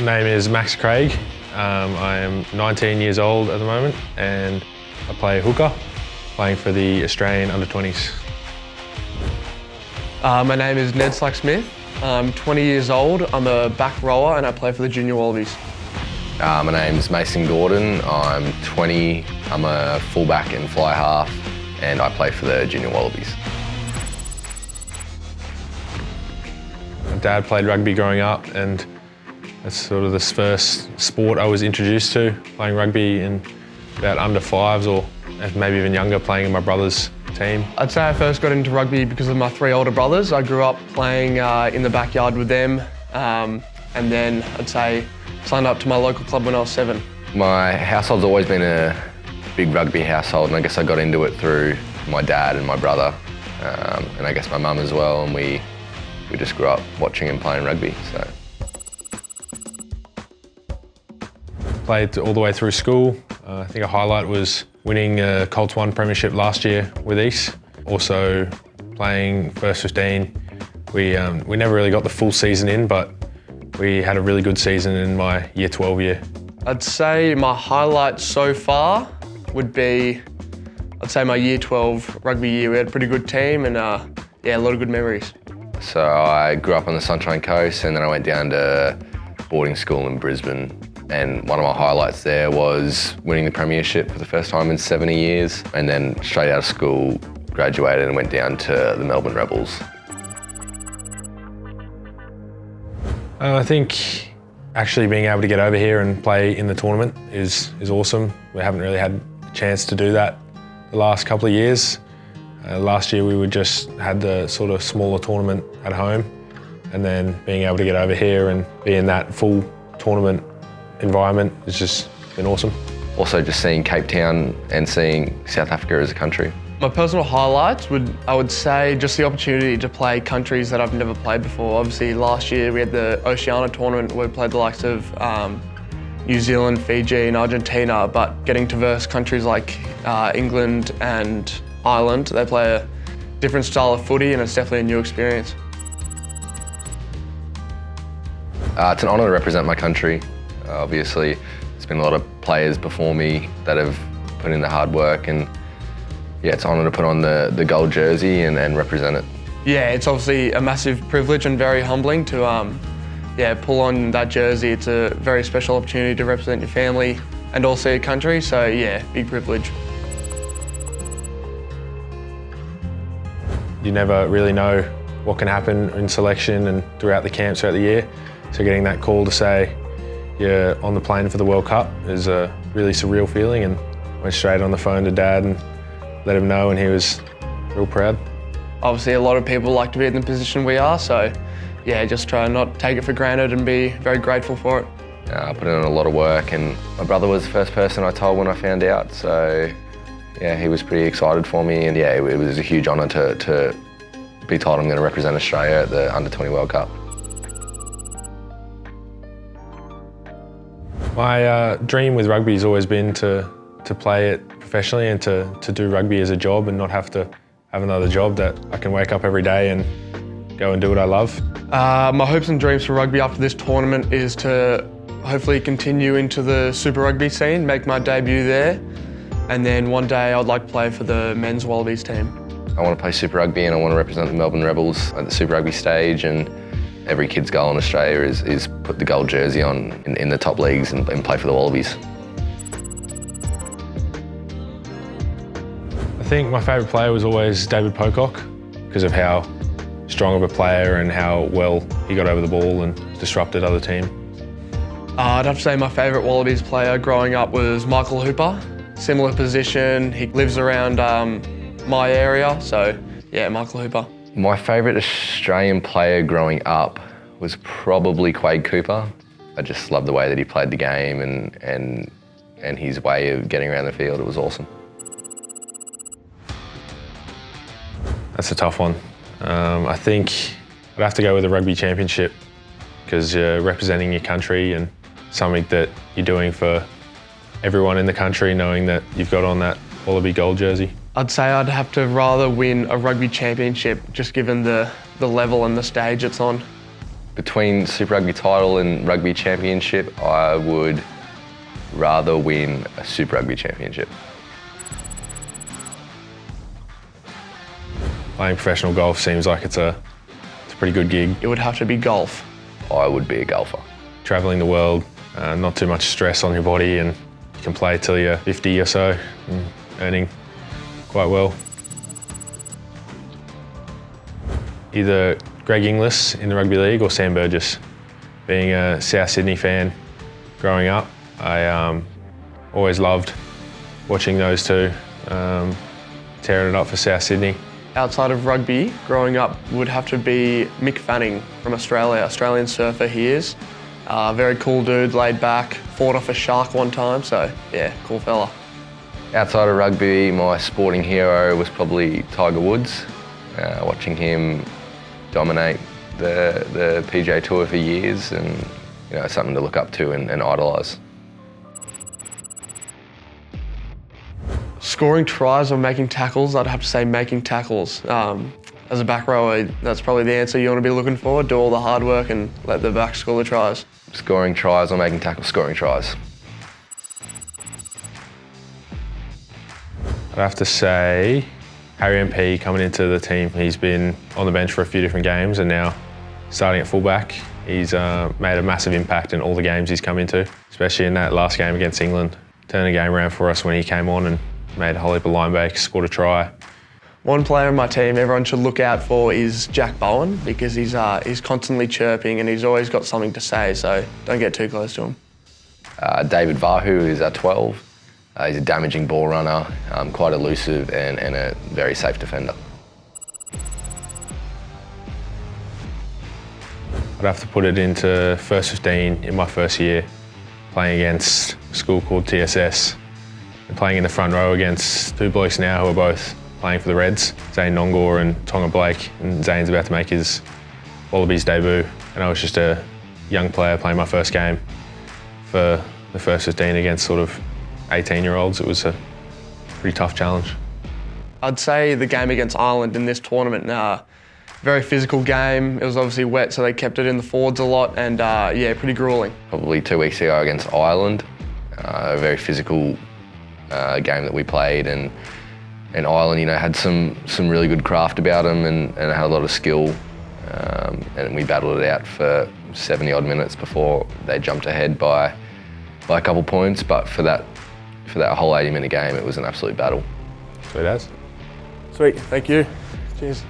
name is Max Craig. I am 19 years old at the moment and I play hooker, playing for the Australian under-20s. My name is Ned Slack-Smith. I'm 20 years old. I'm a back rower and I play for the Junior Wallabies. My name's Mason Gordon. I'm 20. I'm a fullback and fly half and I play for the Junior Wallabies. My dad played rugby growing up and that's sort of the first sport I was introduced to, playing rugby in about under fives or maybe even younger, playing in my brother's team. I'd say I first got into rugby because of my 3 older brothers. I grew up playing in the backyard with them and then I'd say signed up to my local club when I was 7. My household's always been a big rugby household and I guess I got into it through my dad and my brother and I guess my mum as well, and we just grew up watching and playing rugby. So. Played all the way through school. I think a highlight was winning a Colts 1 premiership last year with East. Also playing first 15. We never really got the full season in, but we had a really good season in my year 12 year. I'd say my highlight so far would be, my year 12 rugby year. We had a pretty good team and yeah, a lot of good memories. So I grew up on the Sunshine Coast and then I went down to boarding school in Brisbane. And one of my highlights there was winning the premiership for the first time in 70 years. And then straight out of school, graduated and went down to the Melbourne Rebels. I think actually being able to get over here and play in the tournament is awesome. We haven't really had a chance to do that the last couple of years. Last year we just had the sort of smaller tournament at home, and then being able to get over here and be in that full tournament environment has just been awesome. Also just seeing Cape Town and seeing South Africa as a country. My personal highlights I would say just the opportunity to play countries that I've never played before. Obviously last year we had the Oceania tournament where we played the likes of New Zealand, Fiji and Argentina, but getting to verse countries like England and Ireland, they play a different style of footy and it's definitely a new experience. It's an honour to represent my country. Obviously, there's been a lot of players before me that have put in the hard work, and yeah, it's an honour to put on the gold jersey and represent it. Yeah, it's obviously a massive privilege and very humbling to pull on that jersey. It's a very special opportunity to represent your family and also your country, so yeah, big privilege. You never really know what can happen in selection and throughout the camps throughout the year. So getting that call to say you're on the plane for the World Cup is a really surreal feeling, and went straight on the phone to Dad and let him know, and he was real proud. Obviously a lot of people like to be in the position we are, so yeah, just try and not take it for granted and be very grateful for it. I put in a lot of work and my brother was the first person I told when I found out, so yeah, he was pretty excited for me, and yeah, it was a huge honour to be told I'm going to represent Australia at the Under-20 World Cup. My dream with rugby has always been to play it professionally and to do rugby as a job and not have to have another job, that I can wake up every day and go and do what I love. My hopes and dreams for rugby after this tournament is to hopefully continue into the Super Rugby scene, make my debut there, and then one day I'd like to play for the men's Wallabies team. I want to play Super Rugby and I want to represent the Melbourne Rebels at the Super Rugby stage, and every kid's goal in Australia is put the gold jersey on in the top leagues and play for the Wallabies. I think my favourite player was always David Pocock because of how strong of a player and how well he got over the ball and disrupted other teams. I'd have to say my favourite Wallabies player growing up was Michael Hooper. Similar position, he lives around my area, so yeah, Michael Hooper. My favourite Australian player growing up was probably Quade Cooper. I just loved the way that he played the game and his way of getting around the field. It was awesome. That's a tough one. I think I'd have to go with the Rugby Championship because you're representing your country and something that you're doing for everyone in the country, knowing that you've got on that Wallaby gold jersey. I'd say I'd have to rather win a Rugby Championship just given the level and the stage it's on. Between Super Rugby title and Rugby Championship, I would rather win a Super Rugby Championship. Playing professional golf seems like it's a pretty good gig. It would have to be golf. I would be a golfer. Traveling the world, not too much stress on your body, and you can play till you're 50 or so, and earning quite well. Either Greg Inglis in the rugby league or Sam Burgess. Being a South Sydney fan growing up, I always loved watching those two tearing it up for South Sydney. Outside of rugby, growing up would have to be Mick Fanning from Australia, Australian surfer he is. Very cool dude, laid back, fought off a shark one time, so yeah, cool fella. Outside of rugby, my sporting hero was probably Tiger Woods. Watching him dominate the PGA Tour for years, and something to look up to and idolise. Scoring tries or making tackles, I'd have to say making tackles. As a back rower, that's probably the answer you want to be looking for. Do all the hard work and let the back score the tries. Scoring tries or making tackles, scoring tries. I'd have to say Harry MP coming into the team. He's been on the bench for a few different games, and now starting at fullback. He's made a massive impact in all the games he's come into, especially in that last game against England. Turned the game around for us when he came on and made a whole heap of line breaks, scored a try. One player in my team everyone should look out for is Jack Bowen, because he's constantly chirping and he's always got something to say, so don't get too close to him. David Vahu is at 12. He's a damaging ball runner, quite elusive and a very safe defender. I'd have to put it into first 15 in my first year, playing against a school called TSS, and playing in the front row against two blokes now who are both playing for the Reds, Zane Nongor and Tonga Blake, and Zane's about to make his Wallabies debut, and I was just a young player playing my first game for the first 15 against sort of 18-year-olds. It was a pretty tough challenge. I'd say the game against Ireland in this tournament, very physical game. It was obviously wet, so they kept it in the forwards a lot, and yeah, pretty gruelling. Probably 2 weeks ago against Ireland, a very physical game that we played, and Ireland, had some really good craft about them and had a lot of skill, and we battled it out for 70 odd minutes before they jumped ahead by a couple points. But for that whole 80-minute game, it was an absolute battle. Sweet as. Sweet, thank you. Cheers.